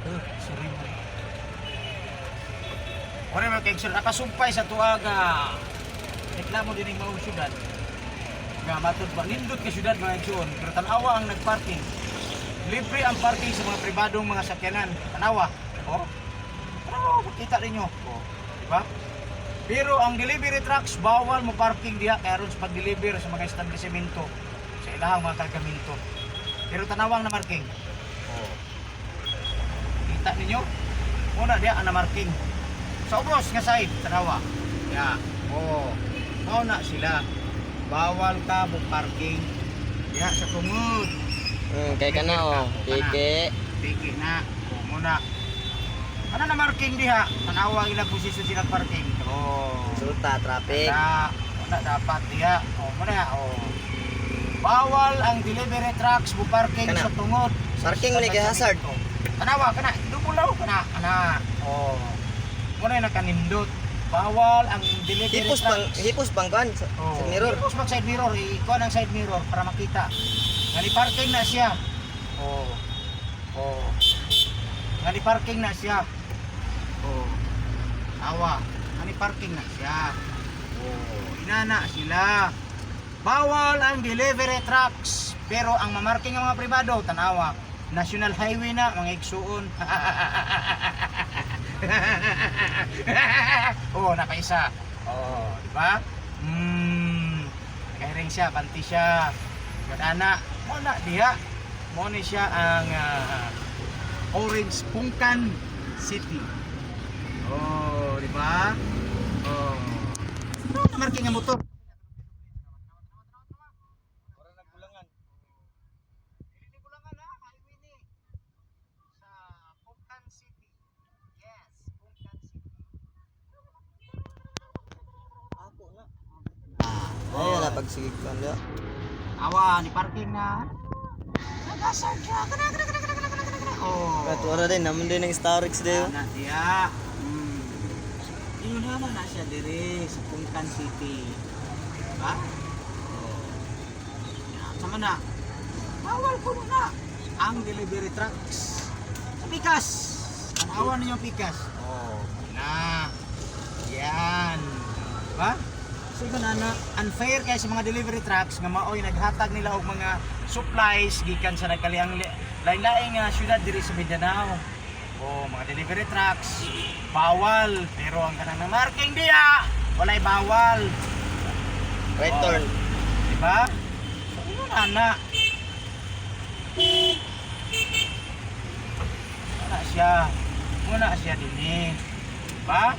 Sorry mo. Wala man kay sir nakasumpay sa tuaga. Reklamo din ng mga syudad. Nga matod ba nindot ka syudad mga igsoon, pero tanawa ang nagparking. Libre ang parking sa mga pribadong mga sakyanan. Tanawa. Oh. Tanawa, makita ninyo. Oh, di ba? Pero ang delivery trucks bawal mo parking diha kay aron sa pag-deliver sa mga establishmento sa ilahang mga kargamento. Pero tanawang na marking. Oh. Kita ninyo? Muna diha ang na marking. Sa ubos nga side tanawa. Ya. Oh. Mao na sila. Bawal ka mo parking diha sa tungod. Kay kana oh, piki. Piki na. Oh, muna. Ano na marking diha? Tanawa ilang posisyon silang parking. Oh. Sulta traffic. Wala dapat diha. Oh, muna. Oh. Bawal ang delivery trucks mo parking Kana. sa tungod. Parking mo ni kay hazard. Tanawa kana, dumulaw kana. Kana. Oh. Muna na kanindot. Bawal ang delivery trucks. Hipos bang kan sa Oh. mirror. Hipos bang side mirror? Ikuha ng side mirror para makita. Ngani parking na siya. Oh. Oh. Ngani parking na siya. Oh. Awa. Ngani parking na siya. Oh. Inana sila. Bawal ang delivery trucks. Pero ang mamarking ng mga pribado, tanawa. National highway na, mga igsuon. Oh, nakaisa. Oh, di ba? Kairing siya, panti siya. Kadana, mo na diha. Mo ni siya ang Orange Pungkan City. Oh, di ba? Oh. Ano marking ang motor? Para nagbulangan. Dili bulangan ha, highway ni sa Pungkan City. Yes, Pungkan City. Ako na. Ay, na pagsigig kan dia. Awa ni parking na. Nagasar siya. Kana. Oh. Kato ra din naman din ng Starix dayo. Na dia. Yun naman na siya dire sa Pungkan City. Diba? Oh. Yan, sama na. Bawal po na ang delivery trucks. Sa Pikas. Tanawan ninyo ang Pikas. Oh. Na. Yan. Diba? So yun na unfair kay sa mga delivery trucks nga maoy naghatag nila og mga supplies gikan sa nagkaliang lain-laing syudad diri sa Mindanao. Oh, mga delivery trucks bawal pero ang kanang marking diya walay bawal. Right turn. Di ba? So yun ana. Muna siya dinhi. Di ba?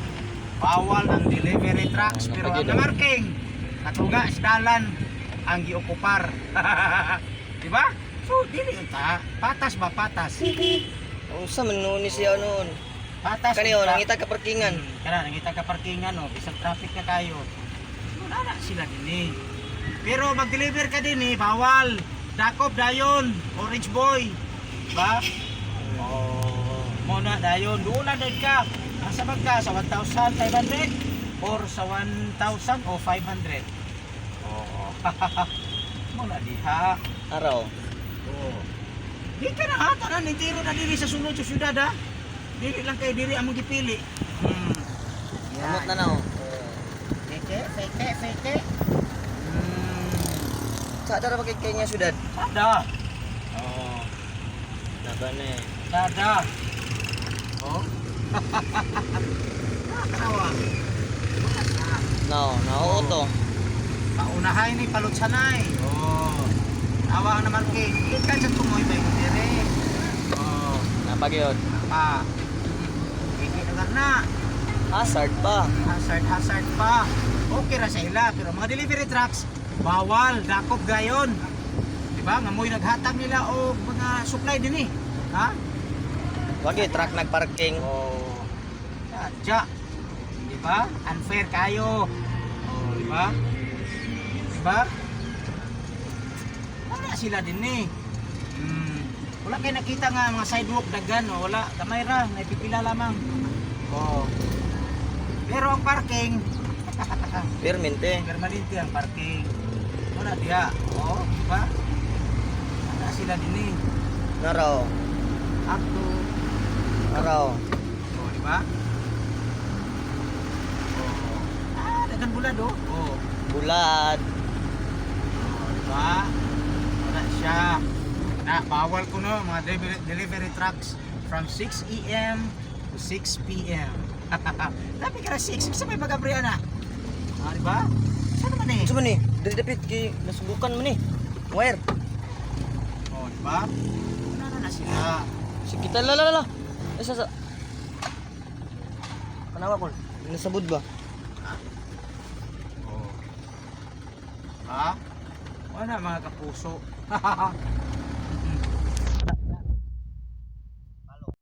Bawal ang delivery trucks pero ang marking katuga sa dalan ang giokupar. Di ba? So dili ta patas ba patas. Unsa man noon ni siya noon? Patas. Kaniyo nangita ka parkingan. Kana nangita ka parkingan no, bisag traffic na kayo. Wala na sila dinhi. Pero mag-deliver ka dinhi bawal. Dakop dayon, orange boy. Di ba? Oh, mo na dayon, doon na din ka. Asa man ka sa 1,500 or sa 1,000 o 500. Oo. Mo na diha. Araw. Oo. Di ka na ha, tanan intiro na diri sa sunod sa syudad ha. Dili lang kay diri among gipili. Amot na na oh. Feke. Sa dara ba kay niya syudad? Sada. Oh. Nabane. Sada. Oh. Nakakawa. No, nauto. Paunahay ni palutsanay. Oh. Awa na marke. Ikan sa tumoy ba yung dire. Oh. Napagyod. Pa. Hindi na. Hazard pa. Hazard pa. Okay ra sa ila pero mga delivery trucks bawal dakop gayon. Di ba? Ngamoy naghatag nila og mga supply dinhi. Ha? Wagi truck nagparking. Oh. Sadya. Di ba? Unfair kayo. Oh, di ba? Di ba? Wala sila dinhi. Wala kayo nakita nga mga sidewalk daghan o wala. Kamay ra, naipipila lamang. Oh. Pero ang parking Permente. permanente ang parking. Wala diya. Oh, di ba? Wala sila dinhi. Naraw. Up to Araw. Oh, di ba? Oh. Dagan bulad oh. Oh. Bulad. Oh, di ba? Wala siya. Na, bawal ko no, mga delivery trucks from 6 AM to 6 PM. Tapi ka 6, kasi may magabriya na. Ah, di ba? Saan naman eh? Gusto mo ni? Dari dapit kay nasubukan mo ni. Wire. Oh, di ba? Wala na sila. Sige, kita la. Asa sa. Kanawa ko. Nasabod ba? Oh. Ha? Wala mga kapuso.